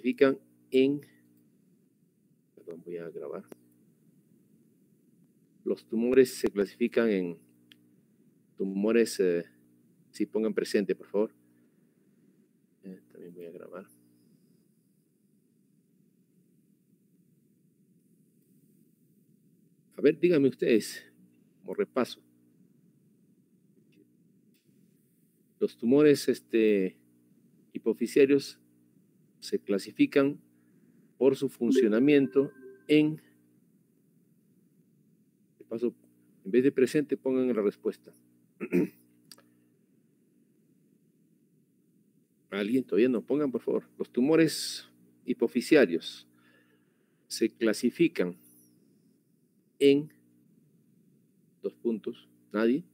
clasifican en, perdón, voy a grabar. Los tumores se clasifican en tumores, si pongan presente, por favor. También voy a grabar. A ver, díganme ustedes, como repaso. Los tumores hipoficiarios se clasifican por su funcionamiento en, de paso, en vez de presente, pongan la respuesta. ¿Alguien todavía no? Pongan, por favor. Los tumores hipoficiarios se clasifican en 2 puntos. ¿Nadie?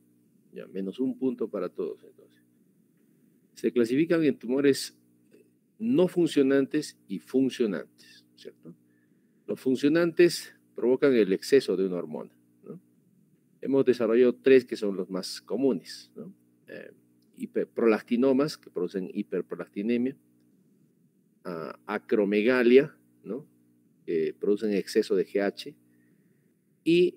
Ya, menos 1 punto para todos, entonces. Se clasifican en tumores no funcionantes y funcionantes, ¿cierto? Los funcionantes provocan el exceso de una hormona, ¿no? Hemos desarrollado 3 que son los más comunes, ¿no? Hiperprolactinomas, que producen hiperprolactinemia, acromegalia, ¿no? Que producen exceso de GH, y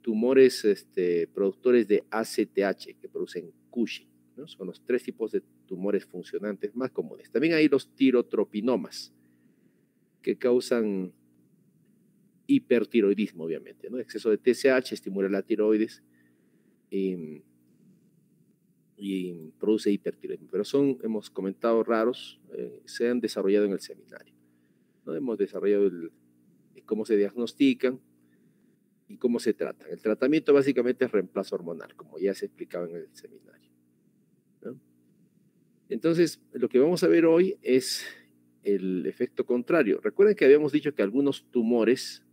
tumores productores de ACTH, que producen Cushing, ¿no? Son los 3 tipos de tumores funcionantes más comunes. También hay los tirotropinomas, que causan hipertiroidismo, obviamente, ¿no? Exceso de TSH estimula la tiroides y produce hipertiroidismo. Pero son, hemos comentado, raros, se han desarrollado en el seminario, ¿no? Hemos desarrollado cómo se diagnostican y cómo se tratan. El tratamiento básicamente es reemplazo hormonal, como ya se explicaba en el seminario, ¿no? Entonces, lo que vamos a ver hoy es el efecto contrario. Recuerden que habíamos dicho que algunos tumores,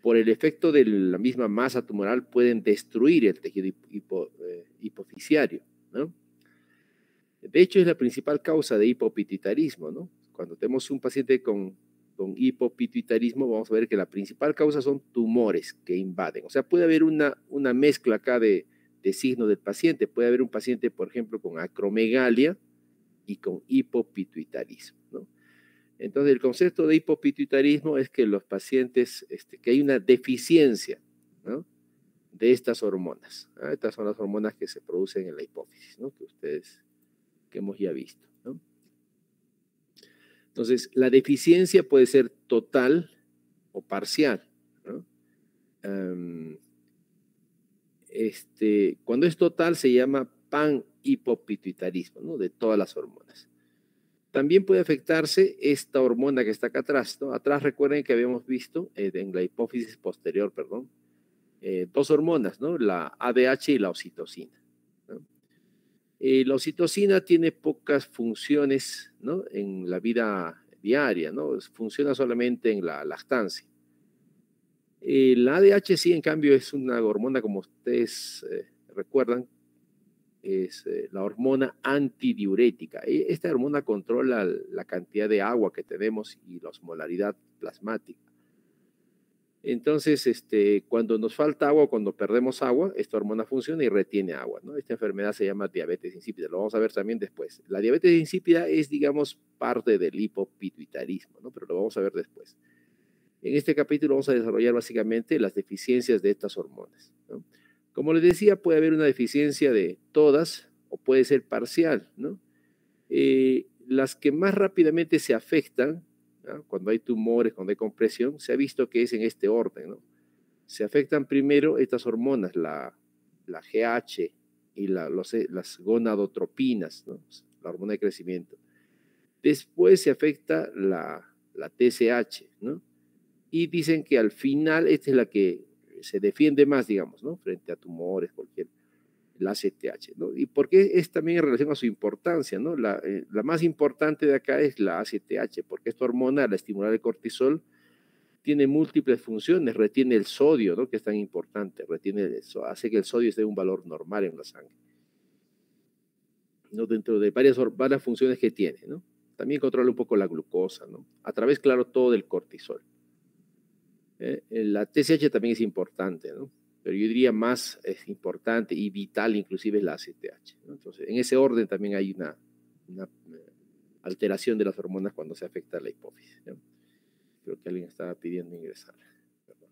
por el efecto de la misma masa tumoral, pueden destruir el tejido hipoficiario, ¿no? De hecho, es la principal causa de hipopituitarismo, ¿no? Cuando tenemos un paciente con hipopituitarismo, vamos a ver que la principal causa son tumores que invaden. O sea, puede haber una mezcla acá de signos del paciente. Puede haber un paciente, por ejemplo, con acromegalia y con hipopituitarismo, ¿no? Entonces, el concepto de hipopituitarismo es que los pacientes, que hay una deficiencia, ¿no?, de estas hormonas, ¿no? Estas son las hormonas que se producen en la hipófisis, ¿no?, que hemos ya visto, ¿no? Entonces, la deficiencia puede ser total o parcial, ¿no? Cuando es total se llama panhipopituitarismo, ¿no?, de todas las hormonas. También puede afectarse esta hormona que está acá atrás, ¿no? Atrás recuerden que habíamos visto en la hipófisis posterior, perdón, 2 hormonas, ¿no? La ADH y la oxitocina, ¿no? La oxitocina tiene pocas funciones, ¿no?, en la vida diaria, ¿no? Funciona solamente en la lactancia. La ADH sí, en cambio, es una hormona, como ustedes recuerdan, es la hormona antidiurética. Esta hormona controla la cantidad de agua que tenemos y la osmolaridad plasmática. Entonces, cuando nos falta agua, cuando perdemos agua, esta hormona funciona y retiene agua, ¿no? Esta enfermedad se llama diabetes insípida, lo vamos a ver también después. La diabetes insípida es, digamos, parte del hipopituitarismo, ¿no? Pero lo vamos a ver después. En este capítulo vamos a desarrollar básicamente las deficiencias de estas hormonas, ¿no? Como les decía, puede haber una deficiencia de todas o puede ser parcial, ¿no? Las que más rápidamente se afectan, ¿no?, cuando hay tumores, cuando hay compresión, se ha visto que es en este orden, ¿no? Se afectan primero estas hormonas, la GH y las gonadotropinas, ¿no?, la hormona de crecimiento. Después se afecta la TSH, ¿no? Y dicen que al final esta es la que se defiende más, digamos, ¿no?, frente a tumores, la ACTH, ¿no? ¿Y por qué? Es también en relación a su importancia, ¿no? La más importante de acá es la ACTH, porque esta hormona, al estimular el cortisol, tiene múltiples funciones, retiene el sodio, ¿no?, que es tan importante, hace que el sodio esté en un valor normal en la sangre, ¿no?, dentro de varias funciones que tiene, ¿no? También controla un poco la glucosa, ¿no?, a través, claro, todo del cortisol. La TSH también es importante, ¿no?, pero yo diría más es importante y vital inclusive es la ACTH, ¿no? Entonces, en ese orden también hay una alteración de las hormonas cuando se afecta la hipófisis, ¿no? Creo que alguien estaba pidiendo ingresar. Perdón.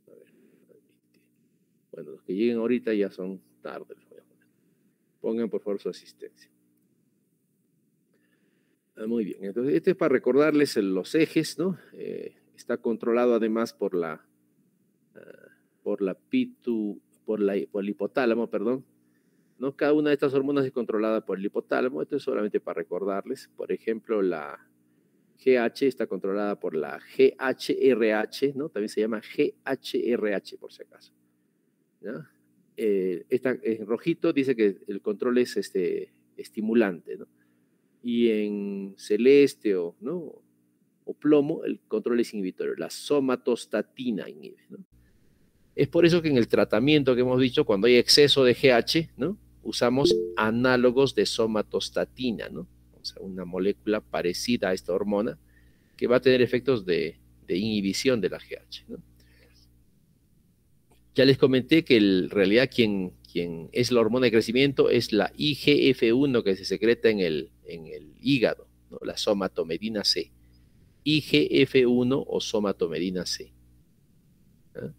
A ver, bueno, los que lleguen ahorita ya son tarde. Pongan por favor su asistencia. Muy bien, entonces este es para recordarles los ejes, ¿no? Está controlado además por por el hipotálamo, perdón, ¿no? Cada una de estas hormonas es controlada por el hipotálamo. Esto es solamente para recordarles. Por ejemplo, la GH está controlada por la GHRH, ¿no? También se llama GHRH, por si acaso, ¿ya? En rojito dice que el control es estimulante, ¿no? Y en celeste ¿no? o plomo, el control es inhibitorio. La somatostatina inhibe, ¿no? Es por eso que en el tratamiento que hemos dicho, cuando hay exceso de GH, ¿no? Usamos análogos de somatostatina, ¿no? O sea, una molécula parecida a esta hormona que va a tener efectos de inhibición de la GH, ¿no? Ya les comenté que en realidad quien es la hormona de crecimiento es la IGF-1 que se secreta en el hígado, ¿no? La somatomedina C. IGF-1 o somatomedina C. ¿Ah?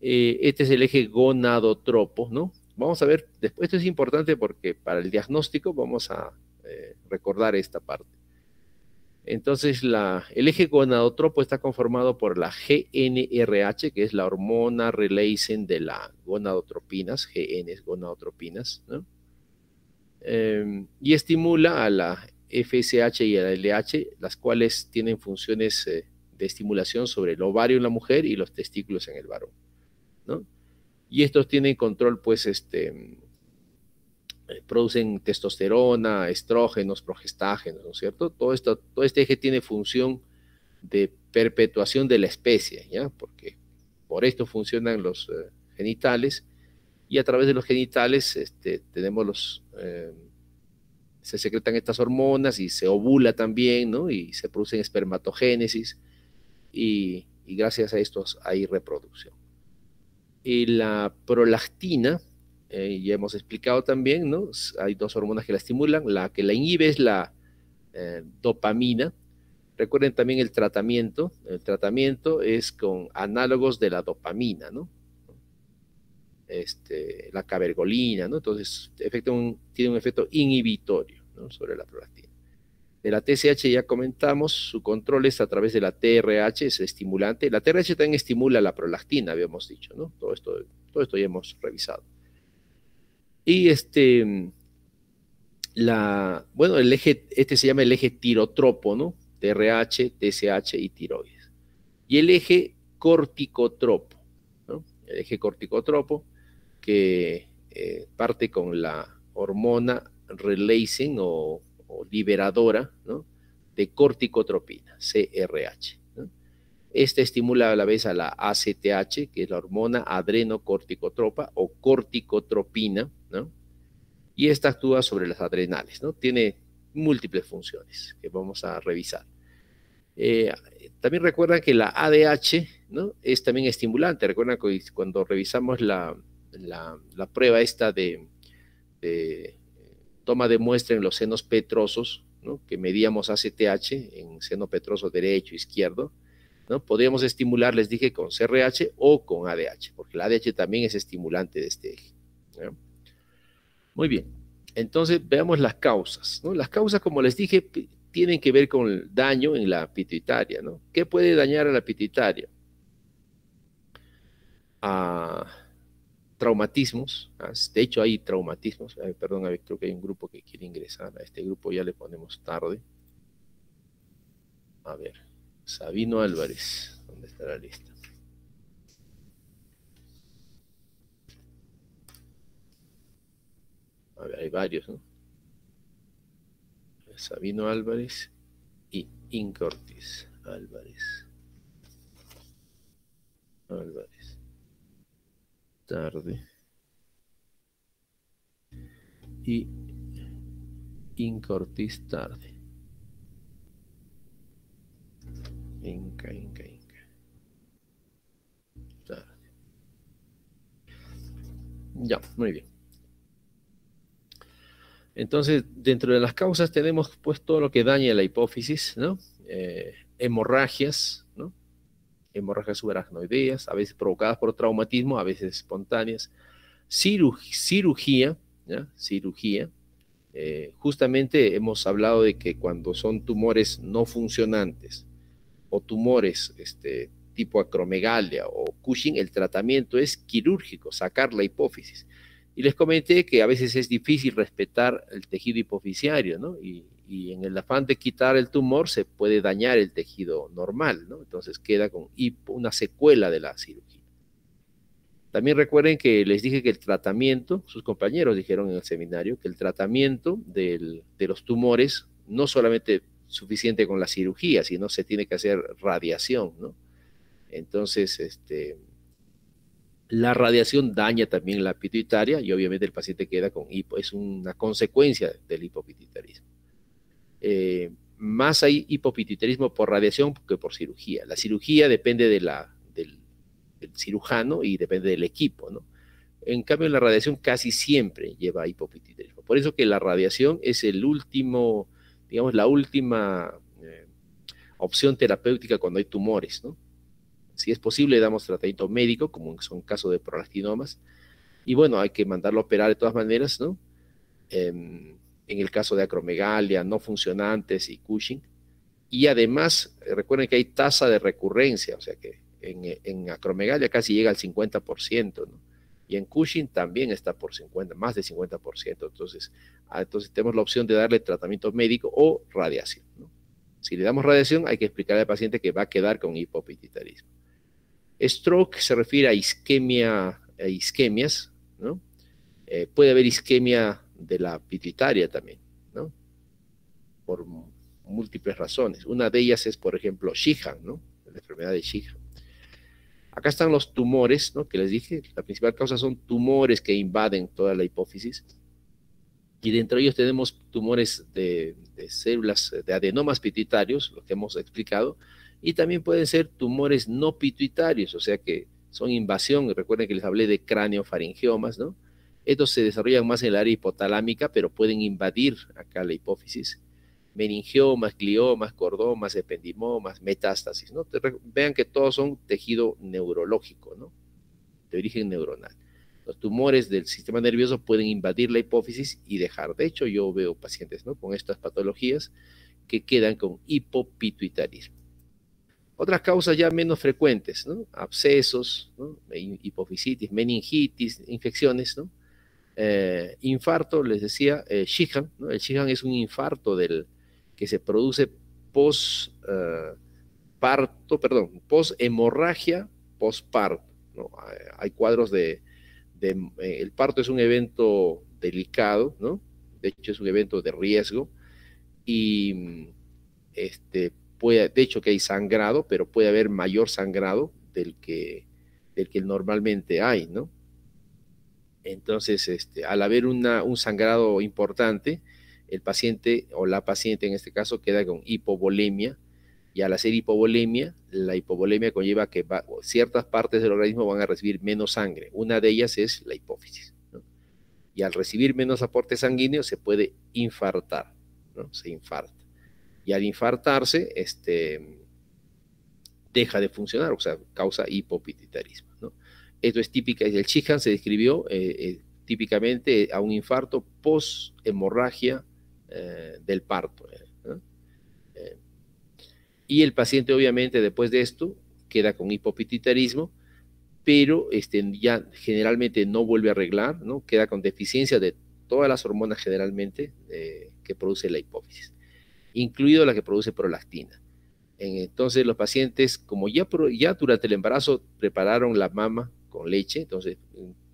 Este es el eje gonadotropo, ¿no? Vamos a ver, después esto es importante porque para el diagnóstico vamos a recordar esta parte. Entonces, el eje gonadotropo está conformado por la GNRH, que es la hormona releasing de la gonadotropinas, GN es gonadotropinas, ¿no? Y estimula a la FSH y a la LH, las cuales tienen funciones de estimulación sobre el ovario en la mujer y los testículos en el varón, ¿no? Y estos tienen control, pues, producen testosterona, estrógenos, progestágenos, ¿no es cierto? Todo este eje tiene función de perpetuación de la especie, ¿ya? Porque por esto funcionan los genitales, y a través de los genitales tenemos se secretan estas hormonas y se ovula también, ¿no? Y se producen espermatogénesis, y gracias a estos hay reproducción. Y la prolactina, ya hemos explicado también, ¿no? Hay dos hormonas que la estimulan. La que la inhibe es la dopamina. Recuerden también el tratamiento. El tratamiento es con análogos de la dopamina, ¿no? La cabergolina, ¿no? Entonces, tiene un efecto inhibitorio, ¿no? Sobre la prolactina. De la TSH ya comentamos, su control es a través de la TRH, es estimulante. La TRH también estimula la prolactina, habíamos dicho, ¿no? Todo esto ya hemos revisado. Y bueno, el eje, se llama el eje tirotropo, ¿no? TRH, TSH y tiroides. Y el eje corticotropo, ¿no? El eje corticotropo que parte con la hormona releasing o liberadora, ¿no? De corticotropina, CRH, ¿no? Este estimula a la vez a la ACTH, que es la hormona adrenocorticotropa o corticotropina, ¿no? Y esta actúa sobre las adrenales, ¿no? Tiene múltiples funciones que vamos a revisar. También recuerdan que la ADH, ¿no? Es también estimulante. Recuerdan que cuando revisamos la prueba esta de toma de muestra en los senos petrosos, ¿no? Que medíamos ACTH en seno petroso derecho, izquierdo, ¿no? Podríamos estimular, les dije, con CRH o con ADH, porque la ADH también es estimulante de este eje, ¿no? Muy bien, entonces veamos las causas, ¿no? Las causas, como les dije, tienen que ver con el daño en la pituitaria, ¿no? ¿Qué puede dañar a la pituitaria? Traumatismos. De hecho, hay traumatismos. Perdón, creo que hay un grupo que quiere ingresar. A este grupo ya le ponemos tarde. A ver, Sabino Álvarez, ¿dónde está la lista? A ver, hay varios, ¿no? Sabino Álvarez y Incortis Álvarez. Tarde. Y Incortis tarde. Inca. Tarde. Ya, muy bien. Entonces, dentro de las causas tenemos pues todo lo que daña la hipófisis, ¿no? Hemorragias, ¿no? Hemorragias subaracnoideas, a veces provocadas por traumatismo, a veces espontáneas. Cirugía, ¿ya? Cirugía. Justamente hemos hablado de que cuando son tumores no funcionantes o tumores tipo acromegalia o Cushing, el tratamiento es quirúrgico, sacar la hipófisis. Y les comenté que a veces es difícil respetar el tejido hipofisiario, ¿no? Y en el afán de quitar el tumor se puede dañar el tejido normal, ¿no? Entonces queda con una secuela de la cirugía. También recuerden que les dije que el tratamiento, sus compañeros dijeron en el seminario, que el tratamiento de los tumores no solamente suficiente con la cirugía, sino se tiene que hacer radiación, ¿no? Entonces, la radiación daña también la pituitaria y obviamente el paciente queda con hipo, es una consecuencia del hipopituitarismo. Más hay hipopituitarismo por radiación que por cirugía. La cirugía depende del cirujano y depende del equipo, ¿no? En cambio, la radiación casi siempre lleva a hipopituitarismo. Por eso que la radiación es el último, digamos, la última opción terapéutica cuando hay tumores, ¿no? Si es posible, damos tratamiento médico, como son casos de prolactinomas, y bueno, hay que mandarlo a operar de todas maneras, ¿no? En el caso de acromegalia, no funcionantes y Cushing. Y además, recuerden que hay tasa de recurrencia, o sea que en acromegalia casi llega al 50%, ¿no? Y en Cushing también está por 50, más de 50%. Entonces tenemos la opción de darle tratamiento médico o radiación, ¿no? Si le damos radiación, hay que explicarle al paciente que va a quedar con hipopituitarismo. Stroke se refiere a isquemias, ¿no? Puede haber isquemia de la pituitaria también, ¿no? Por múltiples razones. Una de ellas es, por ejemplo, Sheehan, ¿no? La enfermedad de Sheehan. Acá están los tumores, ¿no? Que les dije, la principal causa son tumores que invaden toda la hipófisis. Y dentro de ellos tenemos tumores de células, de adenomas pituitarios, lo que hemos explicado, y también pueden ser tumores no pituitarios, o sea que son invasión. Recuerden que les hablé de craneofaringiomas, ¿no? Estos se desarrollan más en el área hipotalámica, pero pueden invadir acá la hipófisis. Meningiomas, gliomas, cordomas, ependimomas, metástasis, ¿no? Vean que todos son tejido neurológico, ¿no? De origen neuronal. Los tumores del sistema nervioso pueden invadir la hipófisis y dejar. De hecho, yo veo pacientes, ¿no?, con estas patologías que quedan con hipopituitarismo. Otras causas ya menos frecuentes, ¿no? Abscesos, ¿no? Hipofisitis, meningitis, infecciones, ¿no? Infarto, les decía, Sheehan, ¿no? El Sheehan es un infarto que se produce post-hemorragia, postparto, ¿no? Hay cuadros el parto es un evento delicado, ¿no? De hecho, es un evento de riesgo y de hecho que hay sangrado, pero puede haber mayor sangrado del que normalmente hay, ¿no? Entonces, al haber un sangrado importante, el paciente o la paciente en este caso queda con hipovolemia, y al hacer hipovolemia, la hipovolemia conlleva que ciertas partes del organismo van a recibir menos sangre. Una de ellas es la hipófisis, ¿no? Y al recibir menos aporte sanguíneo se puede infartar, ¿no? Se infarta. Y al infartarse, deja de funcionar, o sea, causa hipopituitarismo, ¿no? Esto es típica, el Sheehan se describió típicamente a un infarto post-hemorragia del parto, ¿no? Y el paciente obviamente después de esto queda con hipopituitarismo, pero ya generalmente no vuelve a arreglar, ¿no? Queda con deficiencia de todas las hormonas generalmente que produce la hipófisis, incluido la que produce prolactina. Entonces los pacientes, como ya durante el embarazo prepararon la mama con leche, entonces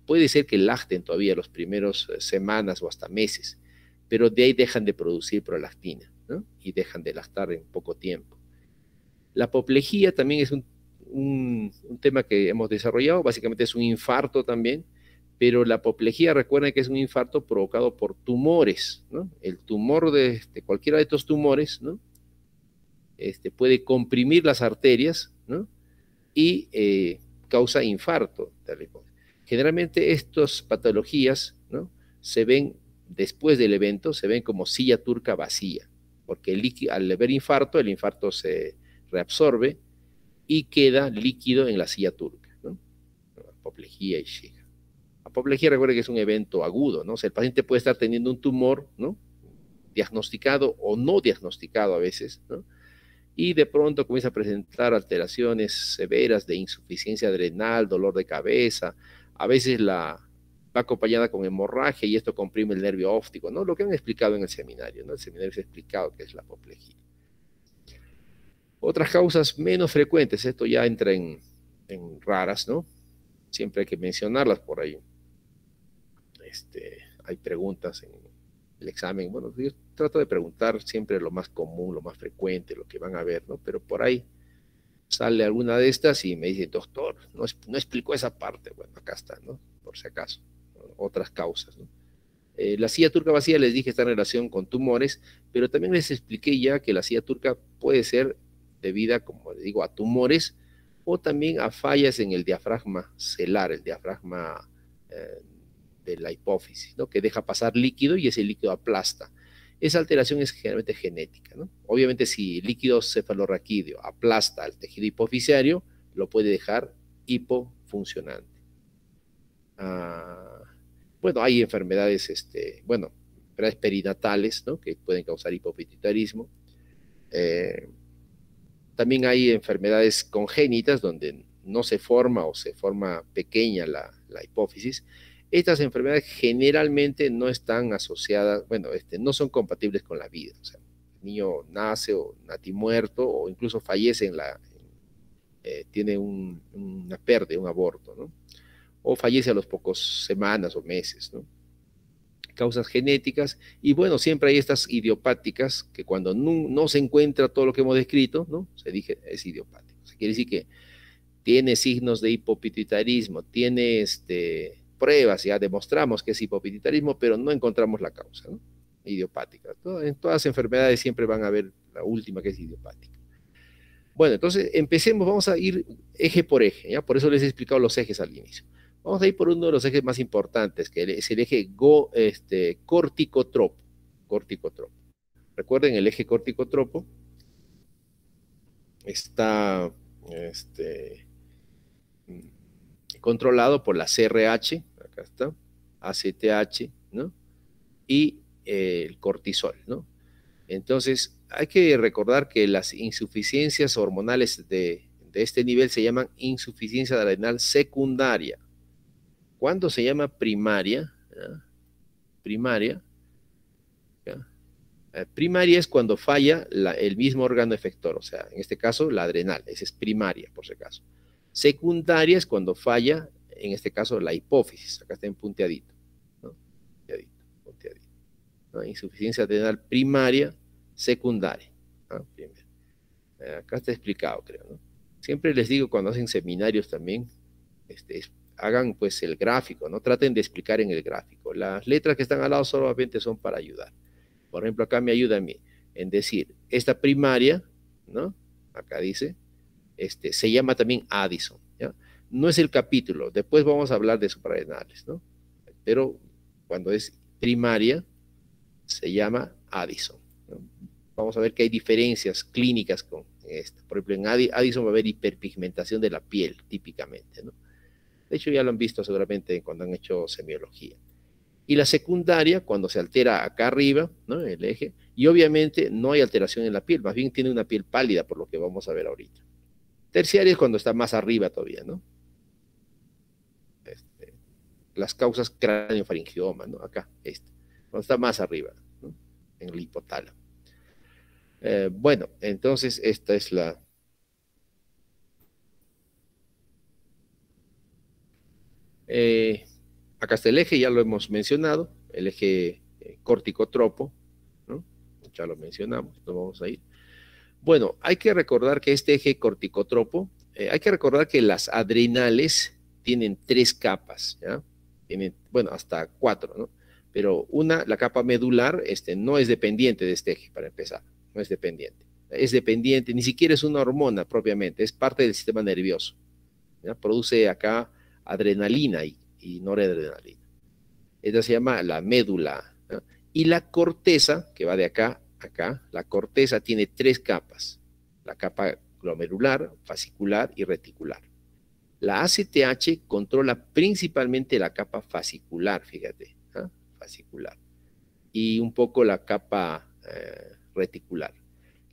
puede ser que lacten todavía los primeros semanas o hasta meses, pero de ahí dejan de producir prolactina, ¿no? Y dejan de lactar en poco tiempo. La apoplejía también es un tema que hemos desarrollado, básicamente es un infarto también, pero la apoplejía, recuerden que es un infarto provocado por tumores, ¿no? El tumor de cualquiera de estos tumores, ¿no? Puede comprimir las arterias, ¿no? Y causa infarto. Generalmente estas patologías, ¿no?, se ven después del evento se ven como silla turca vacía, porque al haber infarto, el infarto se reabsorbe y queda líquido en la silla turca, ¿no? Apoplejía y Shiga. Apoplejía, recuerde que es un evento agudo, ¿no? O sea, el paciente puede estar teniendo un tumor, ¿no? Diagnosticado o no diagnosticado a veces, ¿no? Y de pronto comienza a presentar alteraciones severas de insuficiencia adrenal, dolor de cabeza, a veces va acompañada con hemorragia y esto comprime el nervio óptico, ¿no? Lo que han explicado en el seminario, ¿no? El seminario se ha explicado qué es la apoplejía. Otras causas menos frecuentes, esto ya entra en raras, ¿no? Siempre hay que mencionarlas por ahí. Hay preguntas en el examen. Bueno, yo trato de preguntar siempre lo más común, lo más frecuente, lo que van a ver, ¿no? Pero por ahí sale alguna de estas y me dice, doctor, no explicó esa parte. Bueno, acá está, ¿no? Por si acaso. Otras causas, ¿no? La silla turca vacía les dije está en relación con tumores, pero también les expliqué ya que la silla turca puede ser debida, como les digo, a tumores o también a fallas en el diafragma celar, el diafragma de la hipófisis, ¿no? Que deja pasar líquido y ese líquido aplasta. Esa alteración es generalmente genética, ¿no? Obviamente si el líquido cefalorraquídeo aplasta el tejido hipofisiario, lo puede dejar hipofuncionante. Bueno, hay enfermedades, enfermedades perinatales, ¿no? Que pueden causar hipopituitarismo. También hay enfermedades congénitas donde no se forma o se forma pequeña la hipófisis. Estas enfermedades generalmente no están asociadas, bueno, no son compatibles con la vida. O sea, el niño nace o natimuerto o incluso fallece tiene una pérdida, un aborto, ¿no? O fallece a los pocos semanas o meses, ¿no? Causas genéticas, y bueno, siempre hay estas idiopáticas que cuando no se encuentra todo lo que hemos descrito, ¿no? Se dice es idiopático. O sea, quiere decir que tiene signos de hipopituitarismo, tiene pruebas, ya demostramos que es hipopituitarismo, pero no encontramos la causa, ¿no? Idiopática. En todas las enfermedades siempre van a haber la última que es idiopática. Bueno, entonces empecemos, vamos a ir eje por eje, ¿ya? Por eso les he explicado los ejes al inicio. Vamos a ir por uno de los ejes más importantes, que es el eje corticotropo. Recuerden, el eje corticotropo está controlado por la CRH, acá está, ACTH, ¿no? Y el cortisol, ¿no? Entonces, hay que recordar que las insuficiencias hormonales de este nivel se llaman insuficiencia adrenal secundaria. ¿Cuándo se llama primaria? ¿Ya? Primaria. ¿Ya? Primaria es cuando falla el mismo órgano efector, o sea, en este caso la adrenal, esa es primaria, por si acaso. Secundaria es cuando falla, en este caso, la hipófisis, acá está en punteadito, ¿no? Punteadito, ¿no? Insuficiencia adrenal primaria, secundaria, ¿no? Acá está explicado, creo, ¿no? Siempre les digo cuando hacen seminarios también, hagan pues el gráfico, ¿no? Traten de explicar en el gráfico. Las letras que están al lado solamente son para ayudar. Por ejemplo, acá me ayuda a mí en decir, esta primaria, ¿no? Acá dice, se llama también Addison, ¿ya? No es el capítulo, después vamos a hablar de suprarrenales, ¿no? Pero cuando es primaria, se llama Addison, ¿no? Vamos a ver que hay diferencias clínicas con esto. Por ejemplo, en Addison va a haber hiperpigmentación de la piel, típicamente, ¿no? De hecho, ya lo han visto seguramente cuando han hecho semiología. Y la secundaria, cuando se altera acá arriba, ¿no? El eje, y obviamente no hay alteración en la piel, más bien tiene una piel pálida, por lo que vamos a ver ahorita. Terciaria es cuando está más arriba todavía, ¿no? Las causas cráneo-faringioma, ¿no? Acá, cuando está más arriba, ¿no? En el hipotálamo. Bueno, entonces esta es la... acá está el eje, ya lo hemos mencionado, el eje corticotropo, ¿no? Ya lo mencionamos, no vamos a ir. Bueno, hay que recordar que este eje corticotropo, hay que recordar que las adrenales tienen 3 capas, ¿ya? Tienen, bueno, hasta 4, ¿no? Pero la capa medular, no es dependiente de este eje, para empezar, no es dependiente. Es dependiente, ni siquiera es una hormona propiamente, es parte del sistema nervioso, ¿ya? Produce acá adrenalina y noradrenalina. Esta se llama la médula, ¿ya? Y la corteza, que va de acá a acá, la corteza tiene 3 capas. La capa glomerular, fascicular y reticular. La ACTH controla principalmente la capa fascicular, fíjate, ¿eh? Fascicular. Y un poco la capa reticular.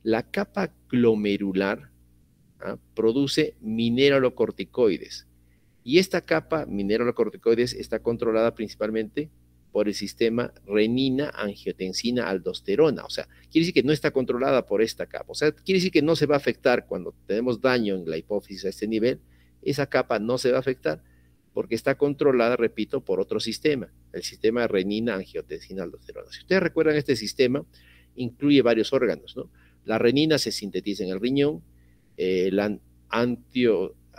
La capa glomerular produce mineralocorticoides. Y esta capa mineralocorticoides está controlada principalmente por el sistema renina, angiotensina, aldosterona. O sea, quiere decir que no está controlada por esta capa. O sea, quiere decir que no se va a afectar cuando tenemos daño en la hipófisis a este nivel. Esa capa no se va a afectar porque está controlada, repito, por otro sistema, el sistema renina, angiotensina, aldosterona. Si ustedes recuerdan, este sistema incluye varios órganos, ¿no? La renina se sintetiza en el riñón, el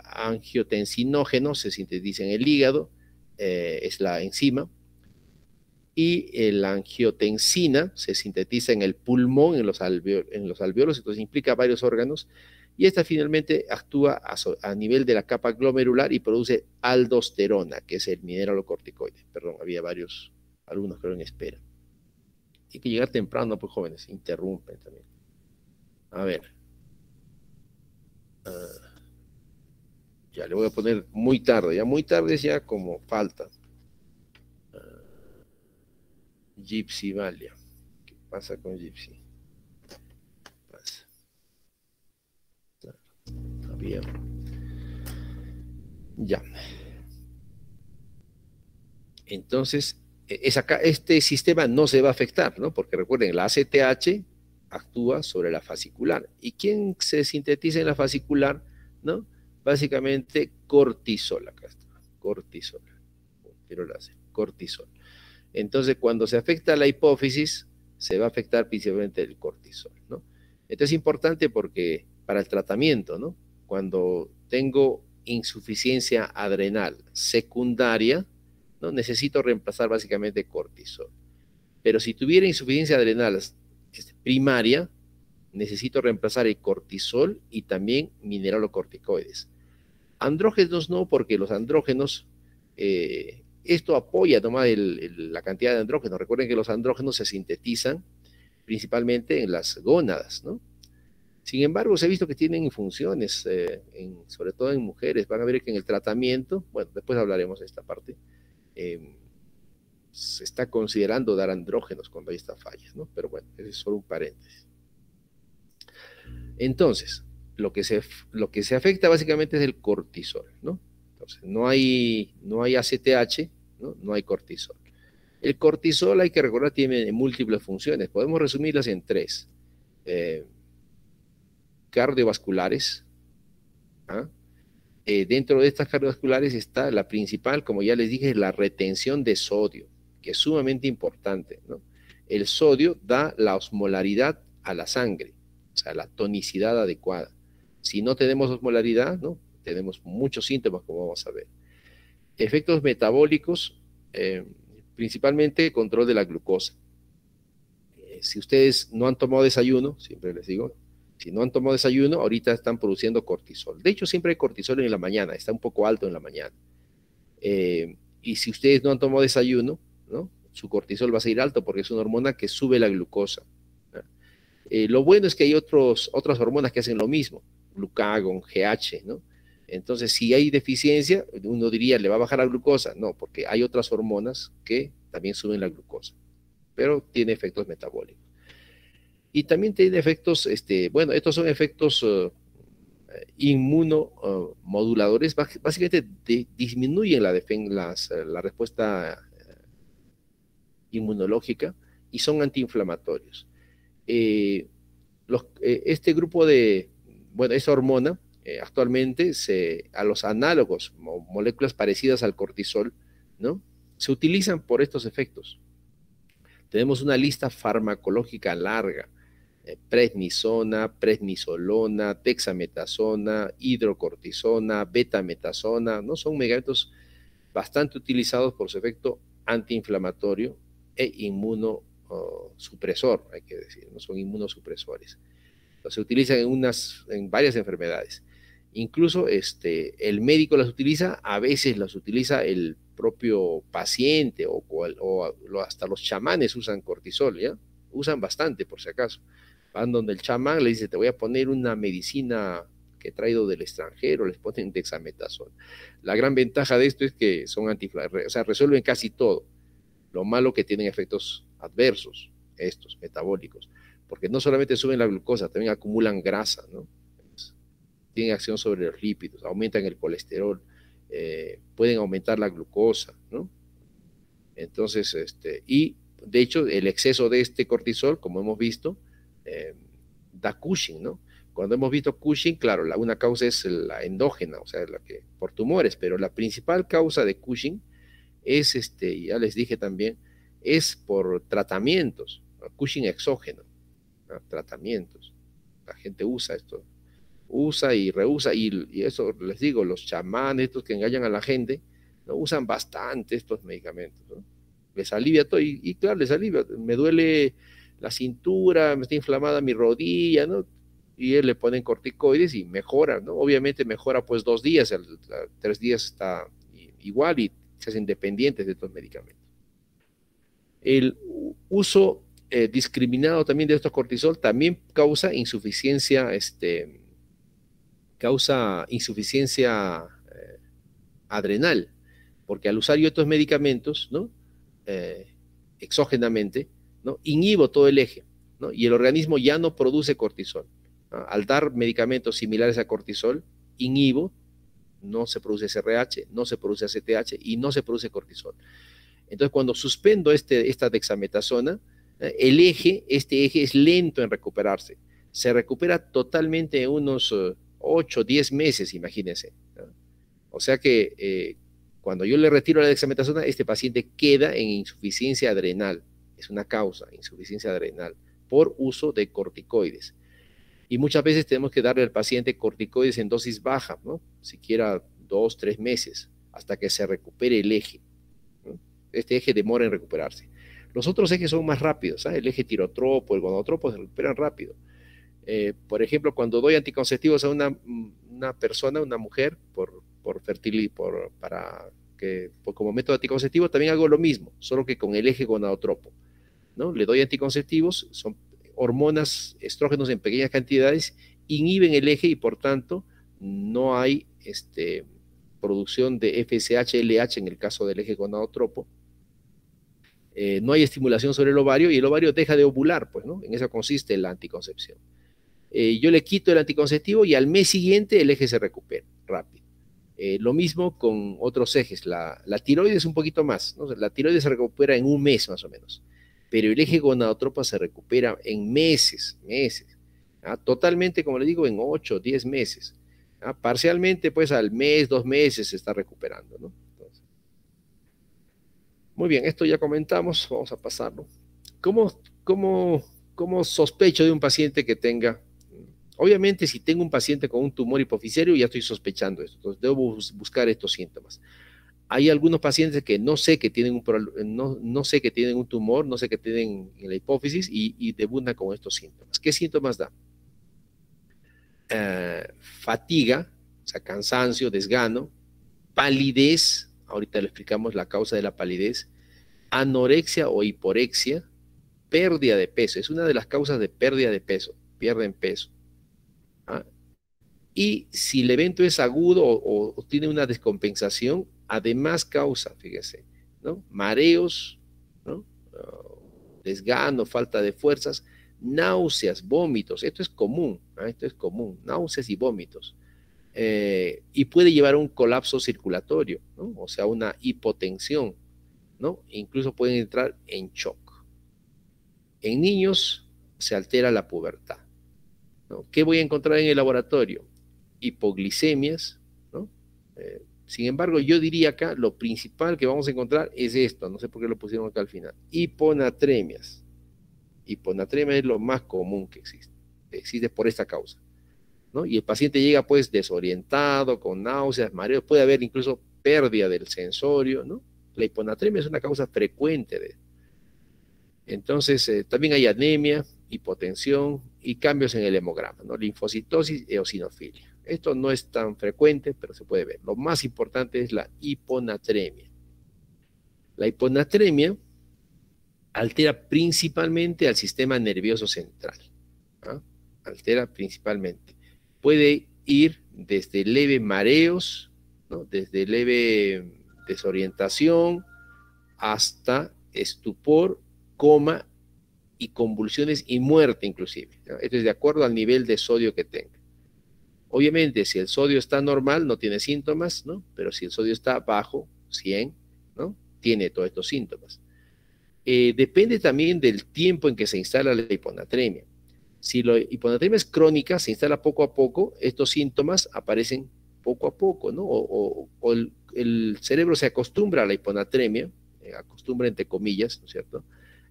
angiotensinógeno se sintetiza en el hígado, es la enzima, y la angiotensina se sintetiza en el pulmón, en los alveolos, entonces implica varios órganos, y esta finalmente actúa a nivel de la capa glomerular y produce aldosterona, que es el mineralocorticoide. Perdón, había varios alumnos creo en espera. Hay que llegar temprano, pues jóvenes, interrumpen también. A ver. Ya le voy a poner muy tarde, ya muy tarde es ya como falta. Gypsy Valia. ¿Qué pasa con Gypsy? ¿Qué pasa? Había. Ya. Entonces, este sistema no se va a afectar, ¿no? Porque recuerden, la ACTH actúa sobre la fascicular. ¿Y quién se sintetiza en la fascicular? ¿No? Básicamente cortisol, acá está, cortisol. Quiero cortisol. Entonces, cuando se afecta la hipófisis, se va a afectar principalmente el cortisol, ¿no? Esto es importante porque para el tratamiento, ¿no? Cuando tengo insuficiencia adrenal secundaria, ¿no? Necesito reemplazar básicamente cortisol. Pero si tuviera insuficiencia adrenal primaria, necesito reemplazar el cortisol y también mineralocorticoides. Andrógenos no, porque los andrógenos, esto apoya nomás la cantidad de andrógenos. Recuerden que los andrógenos se sintetizan principalmente en las gónadas, ¿no? Sin embargo, se ha visto que tienen funciones, sobre todo en mujeres. Van a ver que en el tratamiento, bueno, después hablaremos de esta parte, se está considerando dar andrógenos cuando hay esta falla, ¿no? Pero bueno, ese es solo un paréntesis. Entonces, lo que se afecta básicamente es el cortisol, ¿no? Entonces, no hay ACTH, ¿no? No hay cortisol. El cortisol, hay que recordar, tiene múltiples funciones. Podemos resumirlas en 3. Cardiovasculares. Dentro de estas cardiovasculares está la principal, como ya les dije, la retención de sodio, que es sumamente importante, ¿no? El sodio da la osmolaridad a la sangre, o sea, la tonicidad adecuada. Si no tenemos osmolaridad, ¿no? Tenemos muchos síntomas, como vamos a ver. Efectos metabólicos, principalmente control de la glucosa. Si ustedes no han tomado desayuno, siempre les digo, si no han tomado desayuno, ahorita están produciendo cortisol. De hecho, siempre hay cortisol en la mañana, está un poco alto en la mañana. Y si ustedes no han tomado desayuno, ¿no? Su cortisol va a seguir alto porque es una hormona que sube la glucosa. Lo bueno es que hay otras hormonas que hacen lo mismo, glucagón, GH, ¿no? Entonces, si hay deficiencia, uno diría, ¿le va a bajar la glucosa? No, porque hay otras hormonas que también suben la glucosa, pero tiene efectos metabólicos. Y también tiene efectos, bueno, estos son efectos inmunomoduladores, básicamente disminuyen la respuesta inmunológica y son antiinflamatorios. Este grupo bueno, esa hormona, actualmente a los análogos, moléculas parecidas al cortisol, ¿no? Se utilizan por estos efectos. Tenemos una lista farmacológica larga: prednisona, prednisolona, dexametasona, hidrocortisona, betametasona, ¿no? Son medicamentos bastante utilizados por su efecto antiinflamatorio e inmunosupresor, hay que decir, no son inmunosupresores. Se utilizan en varias enfermedades. Incluso el médico las utiliza, a veces las utiliza el propio paciente hasta los chamanes usan cortisol, ¿ya? Usan bastante, por si acaso. Van donde el chamán le dice, te voy a poner una medicina que he traído del extranjero, les ponen dexametasona. La gran ventaja de esto es que son o sea, resuelven casi todo. Lo malo que tienen efectos adversos, estos metabólicos, porque no solamente suben la glucosa, también acumulan grasa, ¿no? Tienen acción sobre los lípidos, aumentan el colesterol, pueden aumentar la glucosa, ¿no? Entonces, y de hecho, el exceso de este cortisol, como hemos visto, da Cushing, ¿no? Cuando hemos visto Cushing, claro, una causa es la endógena, o sea, por tumores, pero la principal causa de Cushing es, ya les dije también, es por tratamientos, ¿no? Cushing exógeno, ¿no? Tratamientos. La gente usa esto, usa y reusa, y eso les digo, los chamanes, estos que engañan a la gente, ¿no? Usan bastante estos medicamentos, ¿no? Les alivia todo, y claro, les alivia, me duele la cintura, me está inflamada mi rodilla, ¿no? Y él le ponen corticoides y mejora, ¿no? Obviamente mejora pues 2 días, 3 días está igual y se hacen dependientes de estos medicamentos. El uso discriminado también de estos cortisol también causa insuficiencia, adrenal, porque al usar yo estos medicamentos, ¿no? Exógenamente, ¿no? Inhibo todo el eje, ¿no? Y el organismo ya no produce cortisol, ¿no? Al dar medicamentos similares a cortisol, inhibo, no se produce SRH, no se produce ACTH y no se produce cortisol. Entonces, cuando suspendo esta dexametasona, este eje es lento en recuperarse. Se recupera totalmente en unos 8, 10 meses, imagínense, ¿no? O sea que cuando yo le retiro la dexametasona, este paciente queda en insuficiencia adrenal. Es una causa, insuficiencia adrenal, por uso de corticoides. Y muchas veces tenemos que darle al paciente corticoides en dosis baja, ¿no? Siquiera 2, 3 meses, hasta que se recupere el eje, ¿no? Este eje demora en recuperarse. Los otros ejes son más rápidos, ¿sabes? El eje tirotropo, el gonotropo se recuperan rápido. Por ejemplo, cuando doy anticonceptivos a una persona, una mujer, como método anticonceptivo, también hago lo mismo, solo que con el eje gonadotropo, ¿no? Le doy anticonceptivos, son hormonas, estrógenos en pequeñas cantidades, inhiben el eje y por tanto no hay producción de FSH, LH en el caso del eje gonadotropo. No hay estimulación sobre el ovario y el ovario deja de ovular, pues, ¿no? En eso consiste la anticoncepción. Yo le quito el anticonceptivo y al mes siguiente el eje se recupera rápido. Lo mismo con otros ejes. La tiroides un poquito más, ¿no? La tiroides se recupera en un mes más o menos, pero el eje gonadotropa se recupera en meses. ¿Ah? Totalmente, como le digo, en 8, 10 meses. ¿Ah? Parcialmente, pues al mes, 2 meses se está recuperando, ¿no? Entonces, muy bien, esto ya comentamos, vamos a pasarlo. ¿Cómo sospecho de un paciente que tenga? Obviamente, si tengo un paciente con un tumor hipoficiario, ya estoy sospechando esto, entonces debo buscar estos síntomas. Hay algunos pacientes que no sé que tienen no sé que tienen un tumor, no sé que tienen en la hipófisis y debutan con estos síntomas. ¿Qué síntomas da? Fatiga, o sea, cansancio, desgano, palidez, ahorita le explicamos la causa de la palidez, anorexia o hiporexia, pérdida de peso, es una de las causas de pérdida de peso, pierden peso. ¿Ah? Y si el evento es agudo o tiene una descompensación, además causa, fíjese, ¿no? Mareos, ¿no? Desgano, falta de fuerzas, náuseas, vómitos, esto es común, ¿eh? Esto es común, náuseas y vómitos. Y puede llevar a un colapso circulatorio, ¿no? O sea, una hipotensión, ¿no? Incluso pueden entrar en shock. En niños se altera la pubertad, ¿no? ¿Qué voy a encontrar en el laboratorio? Hipoglicemias, ¿no? Sin embargo, yo diría acá, lo principal que vamos a encontrar es esto, no sé por qué lo pusieron acá al final, hiponatremias. Hiponatremia es lo más común que existe por esta causa, ¿no? Y el paciente llega pues desorientado, con náuseas, mareos, puede haber incluso pérdida del sensorio, ¿no? La hiponatremia es una causa frecuente. Entonces, también hay anemia, hipotensión y cambios en el hemograma, ¿no? Linfocitosis, eosinofilia. Esto no es tan frecuente, pero se puede ver. Lo más importante es la hiponatremia. La hiponatremia altera principalmente al sistema nervioso central. ¿Ah? Altera principalmente. Puede ir desde leve mareos, ¿no? Desde leve desorientación hasta estupor, coma y convulsiones y muerte inclusive, ¿no? Esto es de acuerdo al nivel de sodio que tenga. Obviamente, si el sodio está normal, no tiene síntomas, ¿no? Pero si el sodio está bajo, 100, ¿no? Tiene todos estos síntomas. Depende también del tiempo en que se instala la hiponatremia. Si la hiponatremia es crónica, se instala poco a poco, estos síntomas aparecen poco a poco, ¿no? O el cerebro se acostumbra a la hiponatremia, acostumbra entre comillas, ¿no es cierto?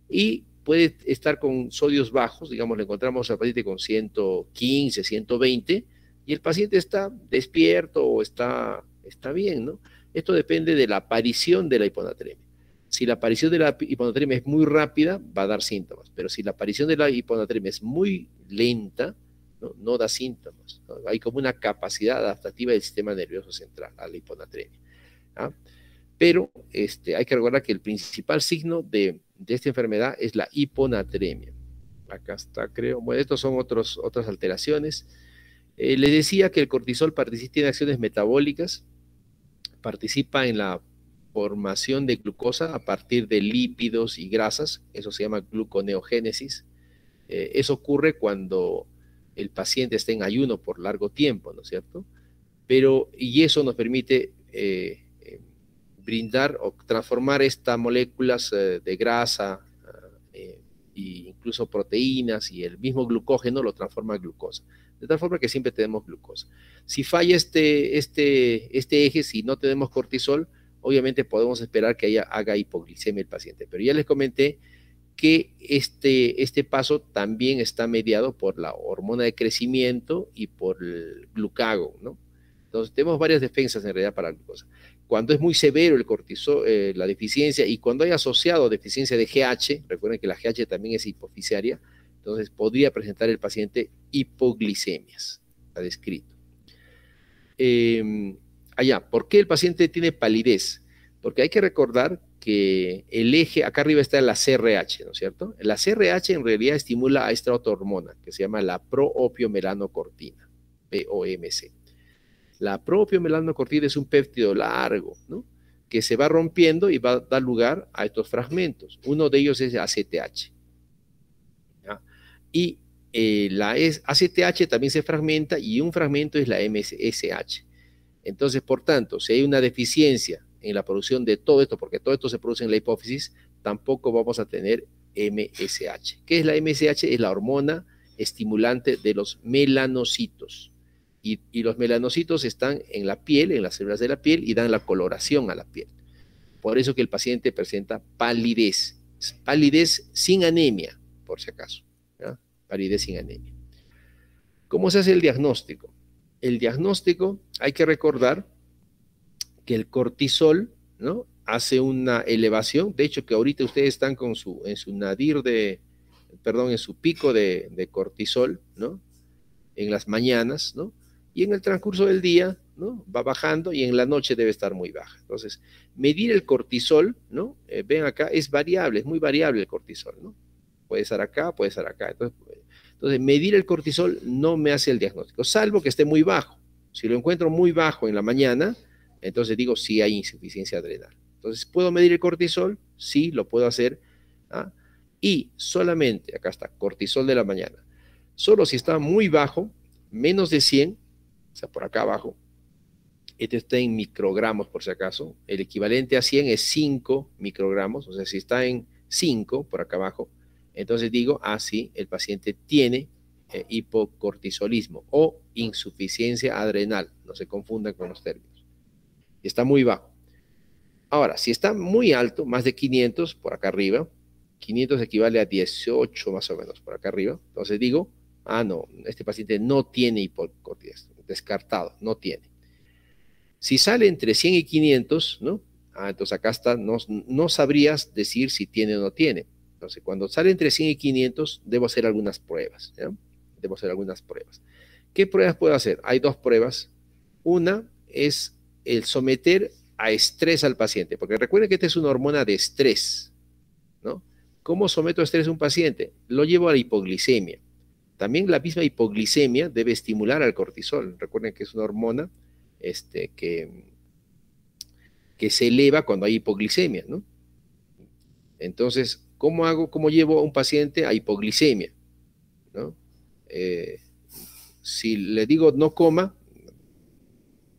Y puede estar con sodios bajos, digamos, le encontramos al paciente con 115, 120, y el paciente está despierto o está bien, ¿no? Esto depende de la aparición de la hiponatremia. Si la aparición de la hiponatremia es muy rápida, va a dar síntomas, pero si la aparición de la hiponatremia es muy lenta, no da síntomas, ¿no? Hay como una capacidad adaptativa del sistema nervioso central a la hiponatremia, ¿ah? Pero hay que recordar que el principal signo de esta enfermedad es la hiponatremia. Acá está, creo. Bueno, estos son otras alteraciones. Les decía que el cortisol tiene acciones metabólicas, participa en la formación de glucosa a partir de lípidos y grasas, eso se llama gluconeogénesis. Eso ocurre cuando el paciente está en ayuno por largo tiempo, ¿no es cierto? Y eso nos permite brindar o transformar estas moléculas de grasa e incluso proteínas y el mismo glucógeno lo transforma en glucosa, de tal forma que siempre tenemos glucosa. Si falla este eje, si no tenemos cortisol, obviamente podemos esperar que haga hipoglicemia el paciente, pero ya les comenté que este paso también está mediado por la hormona de crecimiento y por el glucagón, ¿no? Entonces tenemos varias defensas en realidad para la glucosa. Cuando es muy severo el cortisol, la deficiencia, y cuando hay asociado deficiencia de GH, recuerden que la GH también es hipofisiaria, entonces podría presentar el paciente hipoglicemias, está descrito. ¿Por qué el paciente tiene palidez? Porque hay que recordar que el eje, acá arriba está la CRH, ¿no es cierto? La CRH en realidad estimula a esta otra hormona que se llama la proopiomelanocortina, POMC. La proopiomelanocortina es un péptido largo, ¿no? Que se va rompiendo y va a dar lugar a estos fragmentos. Uno de ellos es ACTH. ¿Ya? Y la ACTH también se fragmenta y un fragmento es la MSH. Entonces, por tanto, si hay una deficiencia en la producción de todo esto, porque todo esto se produce en la hipófisis, tampoco vamos a tener MSH. ¿Qué es la MSH? Es la hormona estimulante de los melanocitos. Y los melanocitos están en la piel, en las células de la piel, y dan la coloración a la piel. Por eso que el paciente presenta palidez. Palidez sin anemia, por si acaso. ¿Ya? Palidez sin anemia. ¿Cómo se hace el diagnóstico? El diagnóstico, hay que recordar que el cortisol, ¿no? Hace una elevación. De hecho, que ahorita ustedes están en su nadir en su pico de cortisol, ¿no? En las mañanas, ¿no? Y en el transcurso del día, ¿no? Va bajando y en la noche debe estar muy baja. Entonces, medir el cortisol, ¿no? Ven acá, es variable, es muy variable el cortisol, ¿no? Puede estar acá, puede estar acá. Entonces, medir el cortisol no me hace el diagnóstico, salvo que esté muy bajo. Si lo encuentro muy bajo en la mañana, entonces digo sí hay insuficiencia adrenal. Entonces, ¿puedo medir el cortisol? Sí, lo puedo hacer. ¿Ah? Y solamente, acá está, cortisol de la mañana. Solo si está muy bajo, menos de 100, o sea, por acá abajo, este está en microgramos por si acaso, el equivalente a 100 es 5 microgramos, o sea, si está en 5 por acá abajo, entonces digo, sí, el paciente tiene hipocortisolismo o insuficiencia adrenal, no se confundan con los términos, está muy bajo. Ahora, si está muy alto, más de 500 por acá arriba, 500 equivale a 18 más o menos por acá arriba, entonces digo, no, este paciente no tiene hipocortisolismo, descartado, no tiene. Si sale entre 100 y 500, ¿no? Entonces acá está, no sabrías decir si tiene o no tiene. Entonces, cuando sale entre 100 y 500, debo hacer algunas pruebas, ¿ya? Debo hacer algunas pruebas. ¿Qué pruebas puedo hacer? Hay dos pruebas. Una es el someter a estrés al paciente, porque recuerden que esta es una hormona de estrés, ¿no? ¿Cómo someto a estrés a un paciente? Lo llevo a la hipoglicemia. También la misma hipoglicemia debe estimular al cortisol. Recuerden que es una hormona que se eleva cuando hay hipoglicemia, ¿no? Entonces, ¿cómo hago? ¿Cómo llevo a un paciente a hipoglicemia? ¿No? Si le digo no coma,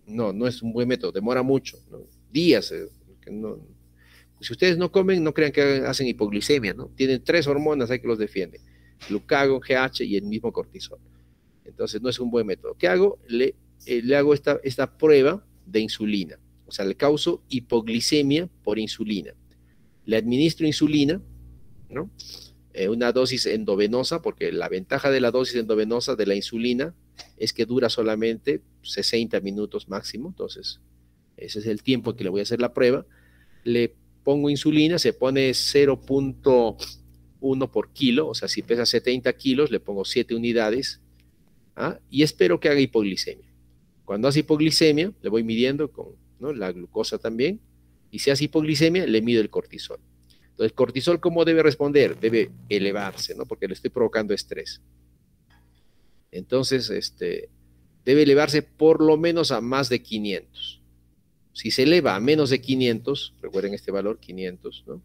no es un buen método, demora mucho, ¿no? Días. Si ustedes no comen, no crean que hacen hipoglicemia, ¿no? Tienen 3 hormonas ahí que los defienden: glucagón, GH y el mismo cortisol. Entonces, no es un buen método. ¿Qué hago? Le hago esta prueba de insulina. O sea, le causo hipoglicemia por insulina. Le administro insulina, ¿no? Una dosis endovenosa, porque la ventaja de la dosis endovenosa de la insulina es que dura solamente 60 minutos máximo. Entonces, ese es el tiempo que le voy a hacer la prueba. Le pongo insulina, se pone 0.1 por kilo, o sea, si pesa 70 kilos, le pongo 7 unidades, ¿ah? Y espero que haga hipoglicemia. Cuando hace hipoglicemia, le voy midiendo con, ¿no?, la glucosa también, y si hace hipoglicemia, le mido el cortisol. Entonces, el cortisol, ¿cómo debe responder? Debe elevarse, ¿no? Porque le estoy provocando estrés. Entonces, debe elevarse por lo menos a más de 500. Si se eleva a menos de 500, recuerden este valor, 500, ¿no?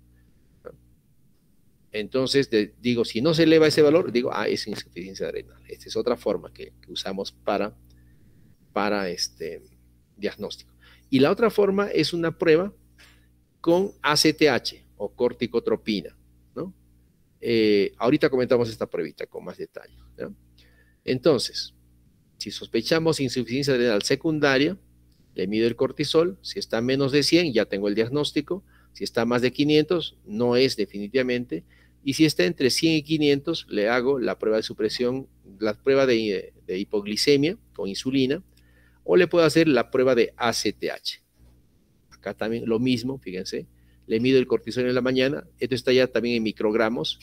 Entonces, digo, si no se eleva ese valor, digo, es insuficiencia adrenal. Esta es otra forma que usamos para diagnóstico. Y la otra forma es una prueba con ACTH o corticotropina, ¿no? Ahorita comentamos esta pruebita con más detalle, ¿no? Entonces, si sospechamos insuficiencia adrenal secundaria, le mido el cortisol. Si está menos de 100, ya tengo el diagnóstico. Si está más de 500, no es definitivamente. Y si está entre 100 y 500, le hago la prueba de supresión, la prueba de hipoglicemia con insulina, o le puedo hacer la prueba de ACTH. Acá también lo mismo, fíjense. Le mido el cortisol en la mañana. Esto está ya también en microgramos.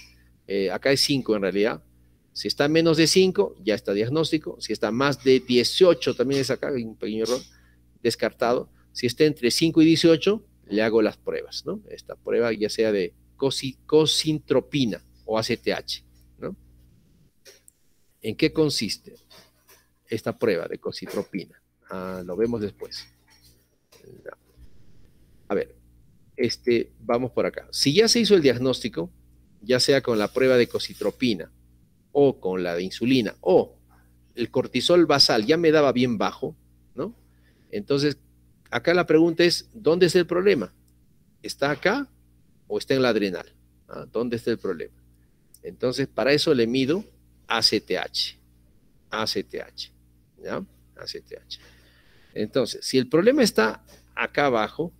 Acá es 5 en realidad. Si está menos de 5, ya está diagnóstico. Si está más de 18, también es acá, hay un pequeño error, descartado. Si está entre 5 y 18, le hago las pruebas, ¿no? Esta prueba ya sea de cosintropina o ACTH, ¿no? ¿En qué consiste esta prueba de cosintropina? Lo vemos después. A ver, vamos por acá. Si ya se hizo el diagnóstico, ya sea con la prueba de cosintropina o con la de insulina, o el cortisol basal ya me daba bien bajo, ¿no? Entonces, acá la pregunta es, ¿dónde está el problema? ¿Está acá o está en la adrenal? ¿Dónde está el problema? Entonces, para eso le mido ACTH. ACTH, ¿ya? ACTH. Entonces, si el problema está acá abajo,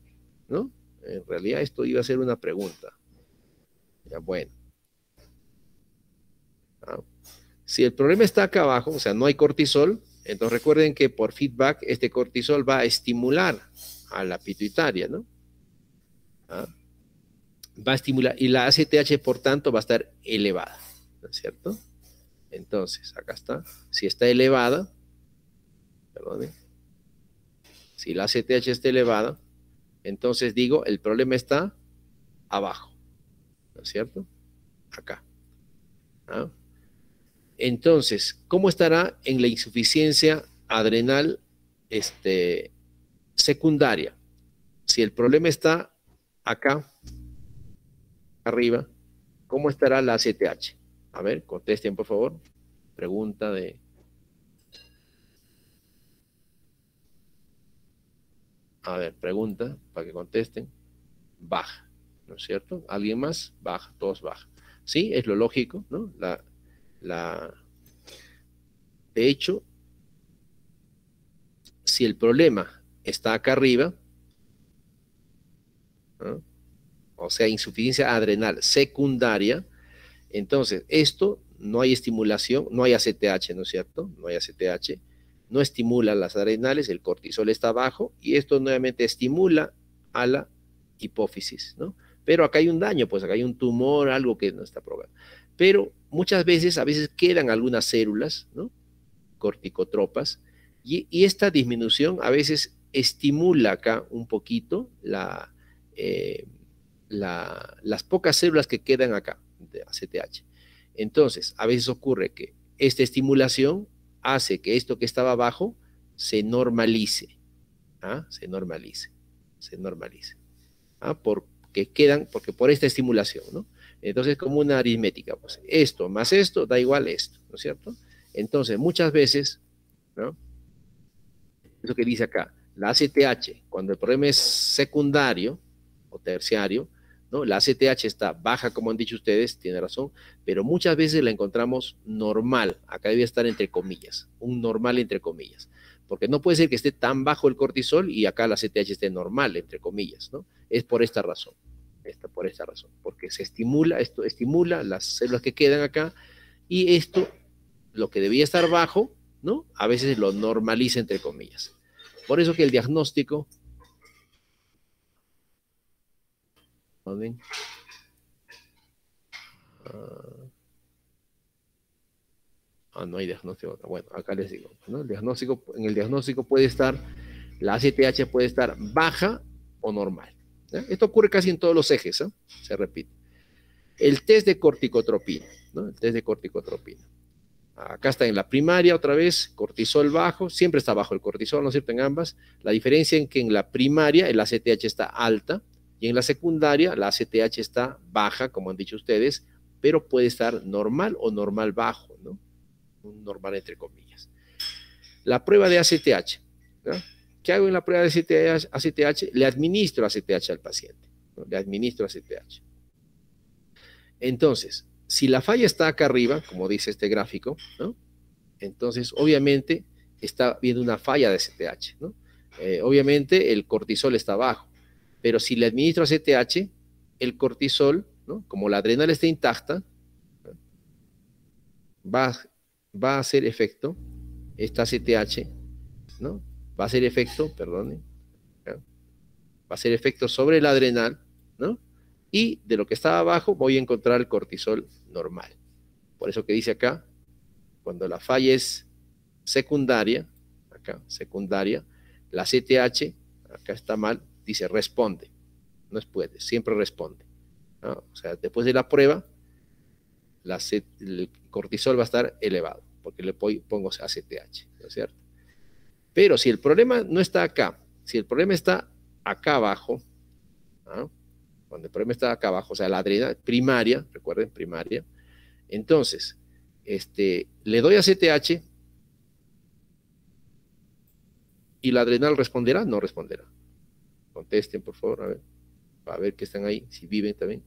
¿no? En realidad esto iba a ser una pregunta. Ya, bueno. Si el problema está acá abajo, o sea, no hay cortisol, entonces recuerden que por feedback este cortisol va a estimular a la pituitaria, ¿no? Va a estimular, y la ACTH, por tanto, va a estar elevada, ¿no es cierto? Entonces, acá está. Si está elevada, perdón, si la ACTH está elevada, entonces digo, el problema está abajo, ¿no es cierto? Acá. Entonces, ¿cómo estará en la insuficiencia adrenal secundaria? Si el problema está acá, arriba, ¿cómo estará la ACTH? A ver, contesten, por favor. Pregunta de... A ver, pregunta para que contesten. Baja, ¿no es cierto? ¿Alguien más? Baja, todos bajan. Sí, es lo lógico, ¿no? De hecho, si el problema está acá arriba, ¿no?, o sea, insuficiencia adrenal secundaria, entonces esto no hay estimulación, no hay ACTH, ¿no es cierto? No hay ACTH, no estimula las adrenales, el cortisol está bajo y esto nuevamente estimula a la hipófisis, ¿no? Pero acá hay un daño, pues acá hay un tumor, algo que no está probado. Pero muchas veces, a veces quedan algunas células, ¿no?, corticotropas, y esta disminución a veces estimula acá un poquito las pocas células que quedan acá de ACTH. Entonces, a veces ocurre que esta estimulación hace que esto que estaba abajo se normalice, se normalice, porque por esta estimulación, ¿no? Entonces, como una aritmética, pues esto más esto da igual esto, ¿no es cierto? Entonces, muchas veces, ¿no? Eso que dice acá, la ACTH, cuando el problema es secundario o terciario, ¿no? La ACTH está baja, como han dicho ustedes, tiene razón, pero muchas veces la encontramos normal. Acá debe estar entre comillas, un normal entre comillas, porque no puede ser que esté tan bajo el cortisol y acá la ACTH esté normal, entre comillas, ¿no? Es por esta razón, porque esto estimula las células que quedan acá y esto, lo que debía estar bajo, ¿no? A veces lo normaliza, entre comillas. Por eso que el diagnóstico, ¿ven? No hay diagnóstico. Bueno, acá les digo, ¿no? En el diagnóstico puede estar, la ACTH puede estar baja o normal. ¿Ya? Esto ocurre casi en todos los ejes, ¿eh? Se repite. El test de corticotropina, ¿no? El test de corticotropina. Acá está en la primaria otra vez, cortisol bajo, siempre está bajo el cortisol, ¿no es cierto? En ambas. La diferencia en que en la primaria el ACTH está alta y en la secundaria la ACTH está baja, como han dicho ustedes, pero puede estar normal o normal bajo, ¿no? Un normal entre comillas. La prueba de ACTH, ¿no? ¿Qué hago en la prueba de ACTH? Le administro ACTH al paciente, ¿no? Le administro ACTH. Entonces, si la falla está acá arriba, como dice este gráfico, ¿no? Entonces, obviamente, está viendo una falla de ACTH, ¿no? Obviamente, el cortisol está bajo, pero si le administro ACTH, el cortisol, ¿no? Como la adrenal está intacta, ¿no? va a hacer efecto, esta ACTH, ¿no? Va a hacer efecto, perdone, ¿no? Va a hacer efecto sobre la adrenal, ¿no? Y de lo que estaba abajo voy a encontrar el cortisol normal. Por eso que dice acá, cuando la falla es secundaria, acá, secundaria, la CTH, acá está mal, dice responde, no es puede, siempre responde, ¿no? O sea, después de la prueba, el cortisol va a estar elevado, porque le pongo ACTH, ¿no es cierto? Pero si el problema no está acá, si el problema está acá abajo, ¿no? Cuando el problema está acá abajo, o sea, la adrenal primaria, recuerden, primaria, entonces, le doy a CTH y la adrenal responderá, no responderá. Contesten, por favor, a ver que están ahí, si viven también.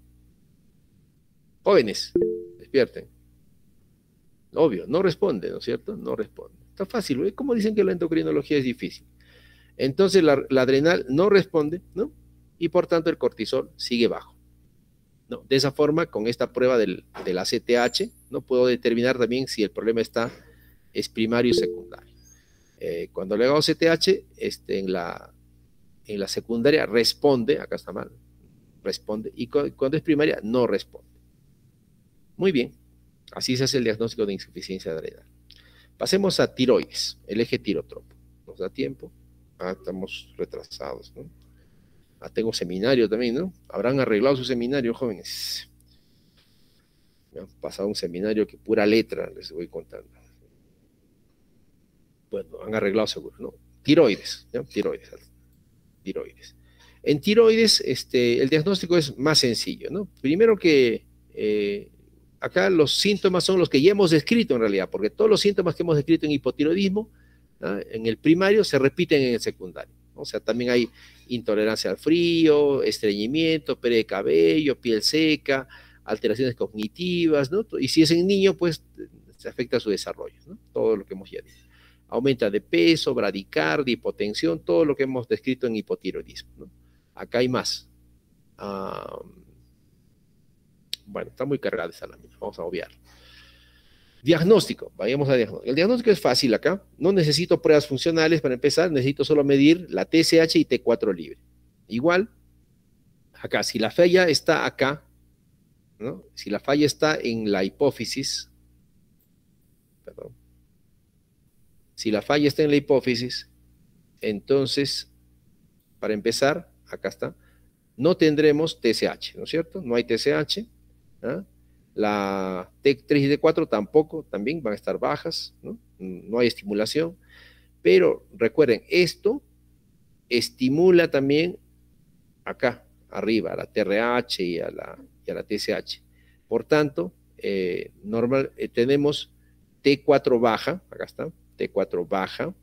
Jóvenes, despierten. Obvio, no responde, ¿no es cierto? No responde. Está fácil, ¿eh? ¿Cómo dicen que la endocrinología es difícil? Entonces la adrenal no responde, ¿no? Y por tanto el cortisol sigue bajo, ¿no? De esa forma, con esta prueba del ACTH, ¿no? Puedo determinar también si el problema es primario o secundario. Cuando le hago ACTH, en la secundaria responde, acá está mal, responde, y cuando es primaria no responde. Muy bien, así se hace el diagnóstico de insuficiencia adrenal. Pasemos a tiroides, el eje tirotropo. ¿Nos da tiempo? Estamos retrasados, ¿no? Tengo seminario también, ¿no? Habrán arreglado su seminario, jóvenes. Me han pasado un seminario que pura letra les voy contando. Bueno, han arreglado seguro, ¿no? Tiroides, ¿no? Tiroides. En tiroides, el diagnóstico es más sencillo, ¿no? Primero que acá los síntomas son los que ya hemos descrito en realidad, porque todos los síntomas que hemos descrito en hipotiroidismo, ¿no? En el primario se repiten en el secundario, ¿no? O sea, también hay intolerancia al frío, estreñimiento, pérdida de cabello, piel seca, alteraciones cognitivas, ¿no? Y si es en niño, pues se afecta a su desarrollo, ¿no? Todo lo que hemos ya dicho. Aumenta de peso, bradicardia, hipotensión, todo lo que hemos descrito en hipotiroidismo, ¿no? Acá hay más. Bueno, está muy cargada esa lámina, vamos a obviar. Diagnóstico, vayamos a diagnóstico. El diagnóstico es fácil acá, no necesito pruebas funcionales para empezar, necesito solo medir la TSH y T4 libre. Igual, acá, si la falla está acá, ¿no? Si la falla está en la hipófisis, perdón, si la falla está en la hipófisis, entonces para empezar, acá está, no tendremos TSH, ¿no es cierto? No hay TSH. ¿Ah? La T3 y T4 tampoco, también van a estar bajas, ¿no? No hay estimulación. Pero recuerden, esto estimula también acá, arriba, a la TRH y a la TSH. Por tanto, tenemos T4 baja, acá está, T4 baja,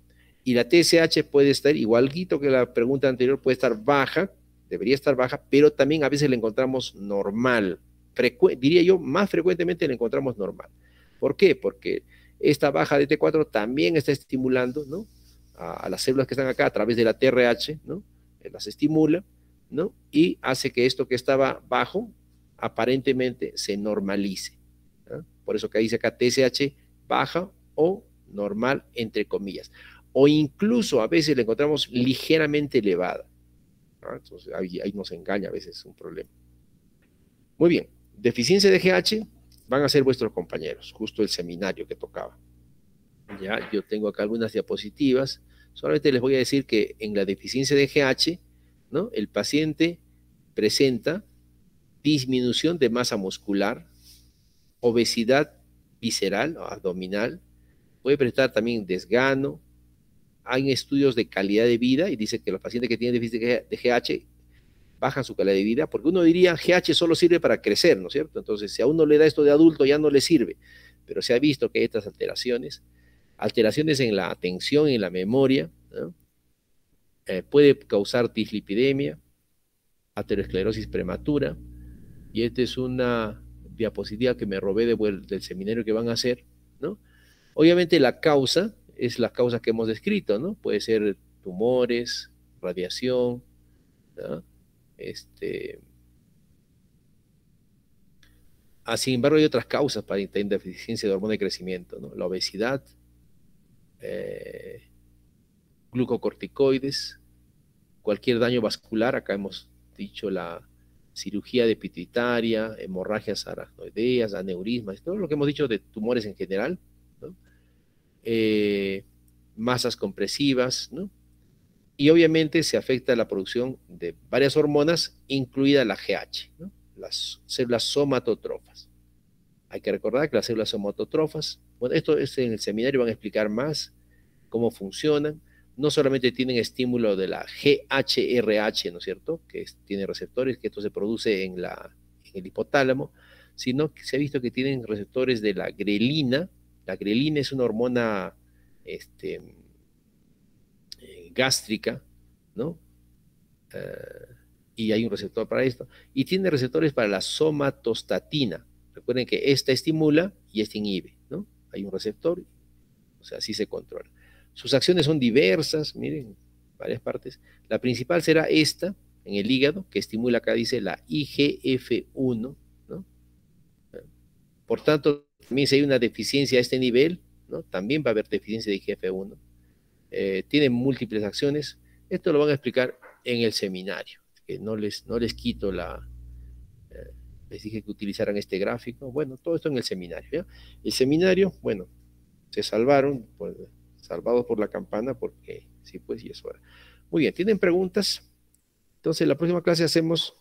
y la TSH puede estar igualito que la pregunta anterior, puede estar baja, debería estar baja, pero también a veces la encontramos normal. Diría yo, más frecuentemente la encontramos normal. ¿Por qué? Porque esta baja de T4 también está estimulando, ¿no? A las células que están acá a través de la TRH, ¿no? Las estimula, ¿no? Y hace que esto que estaba bajo aparentemente se normalice. ¿No? Por eso que dice acá TSH baja o normal, entre comillas. O incluso a veces la encontramos ligeramente elevada. ¿No? Entonces ahí nos engaña a veces, es un problema. Muy bien, deficiencia de GH van a ser vuestros compañeros, justo el seminario que tocaba. Ya, yo tengo acá algunas diapositivas. Solamente les voy a decir que en la deficiencia de GH, ¿no? El paciente presenta disminución de masa muscular, obesidad visceral o abdominal, puede presentar también desgano. Hay estudios de calidad de vida y dice que los pacientes que tienen déficit de GH bajan su calidad de vida, porque uno diría GH solo sirve para crecer, ¿no es cierto? Entonces, si a uno le da esto de adulto ya no le sirve, pero se ha visto que hay estas alteraciones en la atención y en la memoria, ¿no? Puede causar dislipidemia, aterosclerosis prematura, y esta es una diapositiva que me robé del seminario que van a hacer, ¿no? Obviamente la causa es la causa que hemos descrito, ¿no? Puede ser tumores, radiación, ¿no? Sin embargo, hay otras causas para tener deficiencia de hormona de crecimiento, ¿no? La obesidad, eh, glucocorticoides, cualquier daño vascular, acá hemos dicho la cirugía de pituitaria, hemorragias aracnoideas, aneurismas, todo lo que hemos dicho de tumores en general, ¿no? Masas compresivas, ¿no? Y obviamente se afecta la producción de varias hormonas, incluida la GH, ¿no? Las células somatotrofas. Hay que recordar que las células somatotrofas, bueno, esto es en el seminario, van a explicar más cómo funcionan. No solamente tienen estímulo de la GHRH, ¿no es cierto? Tiene receptores, que esto se produce en el hipotálamo, sino que se ha visto que tienen receptores de la grelina. La grelina es una hormona gástrica, ¿no? Uh, y hay un receptor para esto. Y tiene receptores para la somatostatina. Recuerden que esta estimula y esta inhibe, ¿no? Hay un receptor, o sea, así se controla. Sus acciones son diversas, miren, varias partes. La principal será esta, en el hígado, que estimula acá, dice la IGF-1, ¿no? Por tanto, también si hay una deficiencia a este nivel, ¿no? También va a haber deficiencia de IGF-1. Tiene múltiples acciones. Esto lo van a explicar en el seminario, que no les quito les dije que utilizaran este gráfico. Bueno, todo esto en el seminario, ¿ya? El seminario, bueno, se salvaron, pues, salvados por la campana, porque sí, pues, y es hora. Muy bien, ¿tienen preguntas? Entonces, la próxima clase hacemos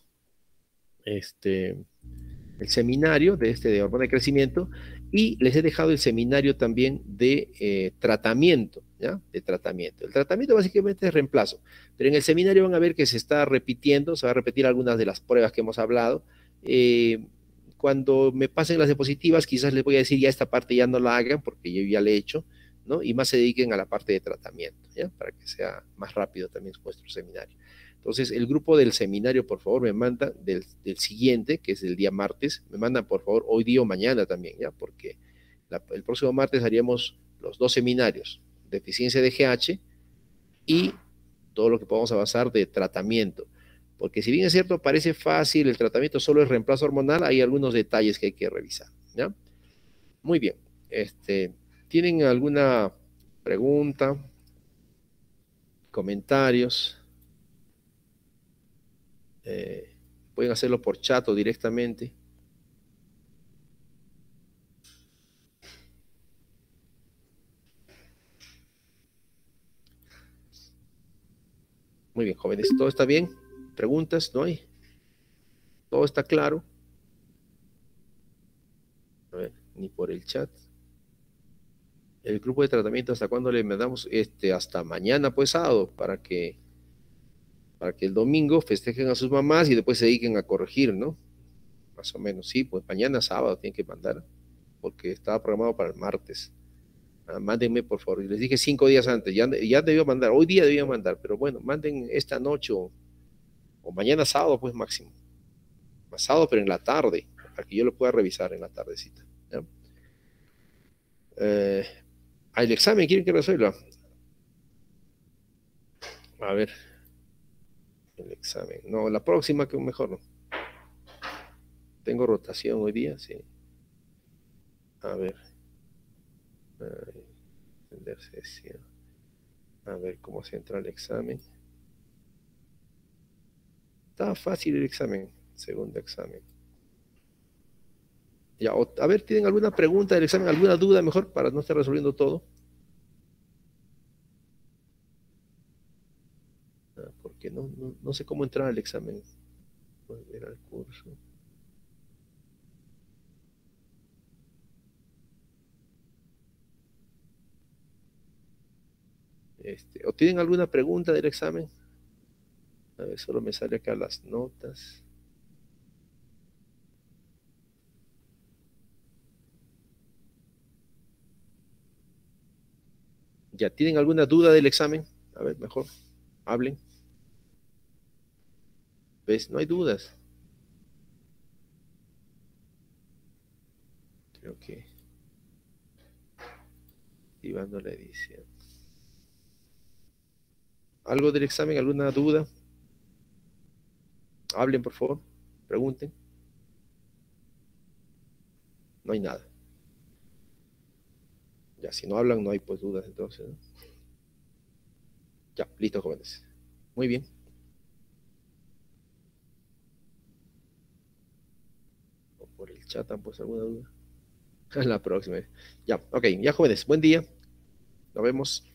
el seminario de hormona de crecimiento y les he dejado el seminario también de tratamiento, ¿ya? De tratamiento. El tratamiento básicamente es reemplazo, pero en el seminario van a ver que se está repitiendo, se va a repetir algunas de las pruebas que hemos hablado. Cuando me pasen las diapositivas, quizás les voy a decir ya esta parte ya no la hagan porque yo ya la he hecho, ¿no? Y más se dediquen a la parte de tratamiento, ¿ya? Para que sea más rápido también vuestro seminario. Entonces, el grupo del seminario, por favor, me manda del siguiente, que es el día martes, me mandan, por favor, hoy día o mañana también, ¿ya? Porque el próximo martes haríamos los dos seminarios, deficiencia de GH y todo lo que podamos avanzar de tratamiento. Porque si bien es cierto, parece fácil, el tratamiento solo es reemplazo hormonal, hay algunos detalles que hay que revisar, ¿ya? Muy bien. ¿Tienen alguna pregunta, comentarios? Pueden hacerlo por chat o directamente. Muy bien, jóvenes, ¿todo está bien? ¿Preguntas? ¿No hay? ¿Todo está claro? A ver, ni por el chat. El grupo de tratamiento, ¿hasta cuándo le mandamos? Hasta mañana, pues sábado, para que el domingo festejen a sus mamás y después se dediquen a corregir, ¿no? Más o menos, sí, pues mañana sábado tienen que mandar, porque estaba programado para el martes. Mándenme, por favor. Les dije 5 días antes, ya debió mandar, hoy día debió mandar, pero bueno, manden esta noche o mañana sábado, pues máximo. Más sábado, pero en la tarde, para que yo lo pueda revisar en la tardecita. ¿Ya? El examen, ¿quieren que resuelva? A ver, el examen. No, la próxima que mejor no. Tengo rotación hoy día, sí. A ver. Entender sesión. A ver cómo se entra el examen. Está fácil el examen. Segundo examen. Ya, a ver, ¿tienen alguna pregunta del examen? ¿Alguna duda mejor para no estar resolviendo todo? Porque no sé cómo entrar al examen. Volver al curso. ¿O tienen alguna pregunta del examen? A ver, solo me sale acá las notas. ¿Ya tienen alguna duda del examen? A ver, mejor, hablen. ¿Ves? No hay dudas. Creo que activando la edición. ¿Algo del examen? ¿Alguna duda? Hablen, por favor. Pregunten. No hay nada. Ya, si no hablan, no hay pues dudas entonces, ¿no? Ya, listo, jóvenes. Muy bien. O por el chat han puesto alguna duda. La próxima. Ya, ok, ya jóvenes, buen día. Nos vemos.